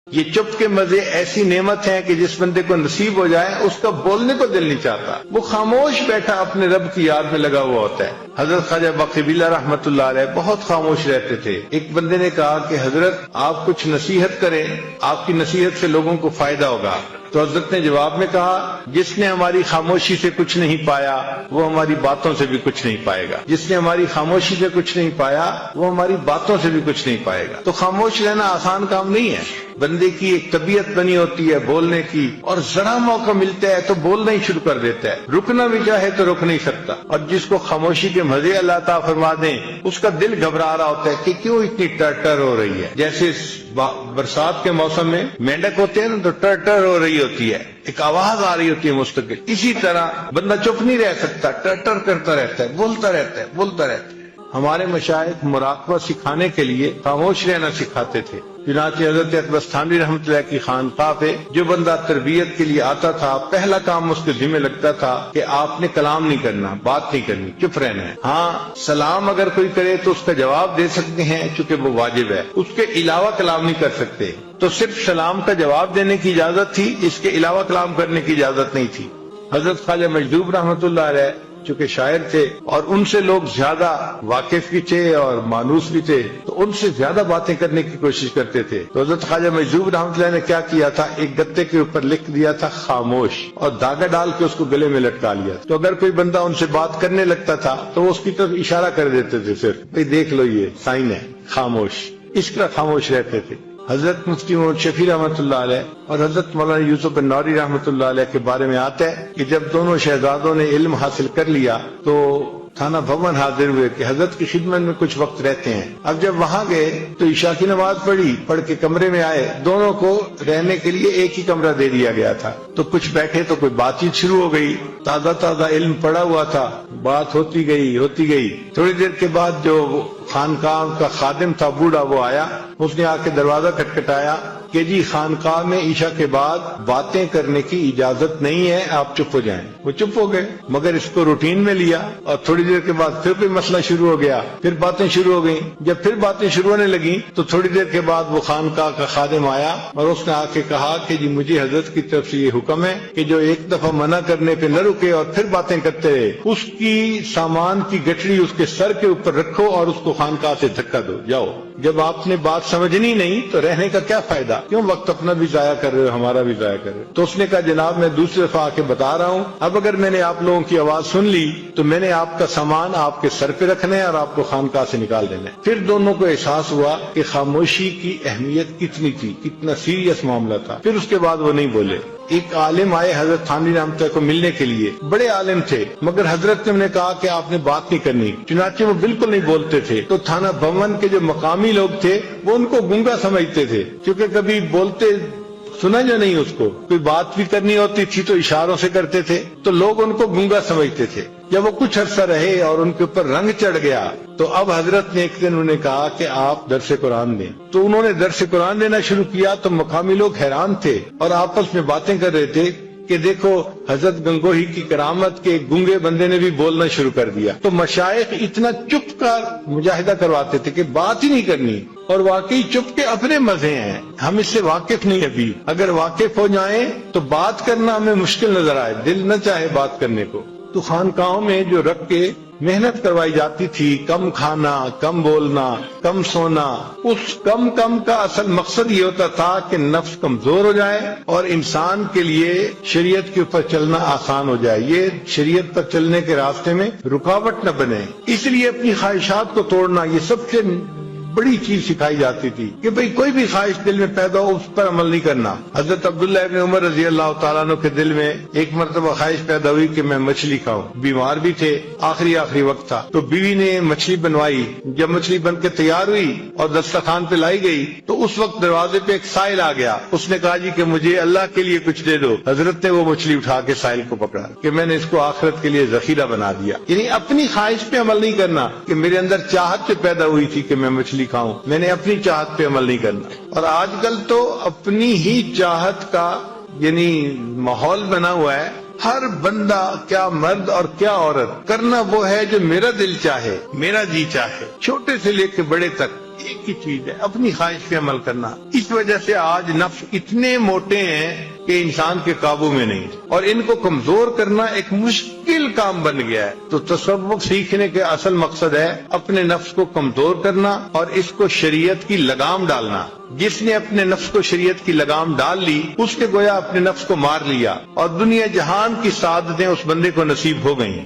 یہ چپ کے مزے ایسی نعمت ہیں کہ جس بندے کو نصیب ہو جائے اس کا بولنے کو دل نہیں چاہتا، وہ خاموش بیٹھا اپنے رب کی یاد میں لگا ہوا ہوتا ہے۔ حضرت خواجہ باقی رحمت اللہ علیہ بہت خاموش رہتے تھے۔ ایک بندے نے کہا کہ حضرت آپ کچھ نصیحت کریں، آپ کی نصیحت سے لوگوں کو فائدہ ہوگا۔ تو حضرت نے جواب میں کہا جس نے ہماری خاموشی سے کچھ نہیں پایا وہ ہماری باتوں سے بھی کچھ نہیں پائے گا، جس نے ہماری خاموشی سے کچھ نہیں پایا وہ ہماری باتوں سے بھی کچھ نہیں پائے گا۔ تو خاموش رہنا آسان کام نہیں ہے، بندے کی ایک طبیعت بنی ہوتی ہے بولنے کی، اور ذرا موقع ملتا ہے تو بولنا ہی شروع کر دیتا ہے، رکنا بھی چاہے تو رک نہیں سکتا۔ اور جس کو خاموشی کے مزے اللہ تعالیٰ فرما دیں اس کا دل گھبرا رہا ہوتا ہے کہ کیوں اتنی ٹر ہو رہی ہے۔ جیسے برسات کے موسم میں مینڈک ہوتے ہیں نا تو ٹر ہو رہی ہوتی ہے، ایک آواز آ رہی ہوتی ہے مستقل، اسی طرح بندہ چپ نہیں رہ سکتا، ٹر کرتا رہتا ہے، بولتا رہتا ہے۔ ہمارے مشائخ مراقبہ سکھانے کے لیے خاموش رہنا سکھاتے تھے۔ چنانچہ حضرت اکبرستانوی رحمۃ اللہ کی خانقاہ پہ جو بندہ تربیت کے لیے آتا تھا پہلا کام اس کے ذمہ لگتا تھا کہ آپ نے کلام نہیں کرنا، بات نہیں کرنی، چپ رہنا ہے۔ ہاں سلام اگر کوئی کرے تو اس کا جواب دے سکتے ہیں چونکہ وہ واجب ہے، اس کے علاوہ کلام نہیں کر سکتے۔ تو صرف سلام کا جواب دینے کی اجازت تھی، اس کے علاوہ کلام کرنے کی اجازت نہیں تھی۔ حضرت خواجہ مجذوب رحمۃ اللہ علیہ چونکہ شاعر تھے اور ان سے لوگ زیادہ واقف بھی تھے اور مانوس بھی تھے، تو ان سے زیادہ باتیں کرنے کی کوشش کرتے تھے۔ تو حضرت خواجہ مجذوب رحمۃ اللہ نے کیا کیا تھا، ایک گتے کے اوپر لکھ دیا تھا خاموش، اور دھاگا ڈال کے اس کو گلے میں لٹکا لیا۔ تو اگر کوئی بندہ ان سے بات کرنے لگتا تھا تو وہ اس کی طرف اشارہ کر دیتے تھے، صرف بھئی دیکھ لو یہ سائن ہے خاموش، اس طرح خاموش رہتے تھے۔ حضرت مفتی محمد شفیع رحمۃ اللہ علیہ اور حضرت مولانا یوسف النوری رحمۃ اللہ علیہ کے بارے میں آتا ہے کہ جب دونوں شہزادوں نے علم حاصل کر لیا تو تھانہ بھون حاضر ہوئے کہ حضرت کی خدمت میں کچھ وقت رہتے ہیں۔ اب جب وہاں گئے تو عشاء کی نماز پڑھ کے کمرے میں آئے، دونوں کو رہنے کے لیے ایک ہی کمرہ دے دیا گیا تھا۔ تو کچھ بیٹھے تو کوئی بات چیت شروع ہو گئی، تازہ علم پڑا ہوا تھا، بات ہوتی گئی۔ تھوڑی دیر کے بعد جو خانقاہ کا خادم تھا بوڑھا وہ آیا، اس نے آ کے دروازہ کھٹکھٹایا کہ جی خانقاہ میں عشاء کے بعد باتیں کرنے کی اجازت نہیں ہے، آپ چپ ہو جائیں۔ وہ چپ ہو گئے، مگر اس کو روٹین میں لیا، اور تھوڑی دیر کے بعد پھر کوئی مسئلہ شروع ہو گیا، پھر باتیں شروع ہو گئیں۔ جب پھر باتیں شروع ہونے لگیں تو تھوڑی دیر کے بعد وہ خانقاہ کا خادم آیا اور اس نے آ کے کہا کہ جی مجھے حضرت کی طرف سے یہ حکم ہے کہ جو ایک دفعہ منع کرنے پہ نہ رکے اور پھر باتیں کرتے رہے، اس کی سامان کی گٹھڑی اس کے سر کے اوپر رکھو اور اس کو خانقاہ سے دھکا دو، جاؤ۔ جب آپ نے بات سمجھنی نہیں تو رہنے کا کیا فائدہ، کیوں وقت اپنا بھی ضائع کر رہے ہو، ہمارا بھی ضائع کر رہے ہو۔ تو اس نے کہا جناب میں دوسری دفعہ آ کے بتا رہا ہوں، اب اگر میں نے آپ لوگوں کی آواز سن لی تو میں نے آپ کا سامان آپ کے سر پہ رکھنا ہے اور آپ کو خانقاہ سے نکال دینا ہے۔ پھر دونوں کو احساس ہوا کہ خاموشی کی اہمیت کتنی تھی، کتنا سیریس معاملہ تھا۔ پھر اس کے بعد وہ نہیں بولے۔ ایک عالم آئے حضرت تھانوی رحمۃ اللہ کو ملنے کے لیے، بڑے عالم تھے، مگر حضرت نے انہیں کہا کہ آپ نے بات نہیں کرنی، چنانچہ وہ بالکل نہیں بولتے تھے۔ تو تھانہ بھون کے جو مقامی لوگ تھے وہ ان کو گونگا سمجھتے تھے، کیونکہ کبھی بولتے سنا جو نہیں، اس کو کوئی بات بھی کرنی ہوتی تھی تو اشاروں سے کرتے تھے، تو لوگ ان کو گونگا سمجھتے تھے۔ جب وہ کچھ عرصہ رہے اور ان کے اوپر رنگ چڑھ گیا تو اب حضرت نے ایک دن انہیں کہا کہ آپ درس قرآن دیں۔ تو انہوں نے درس قرآن دینا شروع کیا تو مقامی لوگ حیران تھے اور آپس میں باتیں کر رہے تھے کہ دیکھو حضرت گنگوہی کی کرامت کے گونگے بندے نے بھی بولنا شروع کر دیا۔ تو مشائخ اتنا چپ کا مجاہدہ کرواتے تھے کہ بات ہی نہیں کرنی، اور واقعی چپ کے اپنے مزے ہیں، ہم اس سے واقف نہیں ابھی۔ اگر واقف ہو جائیں تو بات کرنا ہمیں مشکل نظر آئے، دل نہ چاہے بات کرنے کو۔ تو خانقاہوں میں جو رکھ کے محنت کروائی جاتی تھی، کم کھانا، کم بولنا، کم سونا، اس کم کا اصل مقصد یہ ہوتا تھا کہ نفس کمزور ہو جائے اور انسان کے لیے شریعت کے اوپر چلنا آسان ہو جائے، یہ شریعت پر چلنے کے راستے میں رکاوٹ نہ بنے۔ اس لیے اپنی خواہشات کو توڑنا یہ سب سے بڑی چیز سکھائی جاتی تھی کہ بھئی کوئی بھی خواہش دل میں پیدا ہو اس پر عمل نہیں کرنا۔ حضرت عبداللہ ابن عمر رضی اللہ تعالیٰ عنہ کے دل میں ایک مرتبہ خواہش پیدا ہوئی کہ میں مچھلی کھاؤں، بیمار بھی تھے، آخری وقت تھا، تو بیوی نے مچھلی بنوائی۔ جب مچھلی بن کے تیار ہوئی اور دسترخوان پہ لائی گئی تو اس وقت دروازے پہ ایک سائل آ گیا، اس نے کہا جی کہ مجھے اللہ کے لیے کچھ دے دو۔ حضرت نے وہ مچھلی اٹھا کے سائل کو پکڑا کہ میں نے اس کو آخرت کے لیے ذخیرہ بنا دیا۔ یعنی اپنی خواہش پہ عمل نہیں کرنا کہ میرے اندر چاہت پیدا ہوئی تھی کہ میں مچھلی کھاؤں، میں نے اپنی چاہت پہ عمل نہیں کرنا۔ اور آج کل تو اپنی ہی چاہت کا یعنی ماحول بنا ہوا ہے، ہر بندہ کیا مرد اور کیا عورت کرنا وہ ہے جو میرا دل چاہے، میرا جی چاہے، چھوٹے سے لے کے بڑے تک ایک ہی چیز ہے، اپنی خواہش پہ عمل کرنا۔ اس وجہ سے آج نفس اتنے موٹے ہیں کہ انسان کے قابو میں نہیں، اور ان کو کمزور کرنا ایک مشکل کام بن گیا ہے۔ تو تصوف سیکھنے کے اصل مقصد ہے اپنے نفس کو کمزور کرنا اور اس کو شریعت کی لگام ڈالنا۔ جس نے اپنے نفس کو شریعت کی لگام ڈال لی اس کے گویا اپنے نفس کو مار لیا، اور دنیا جہان کی سعادتیں اس بندے کو نصیب ہو گئیں۔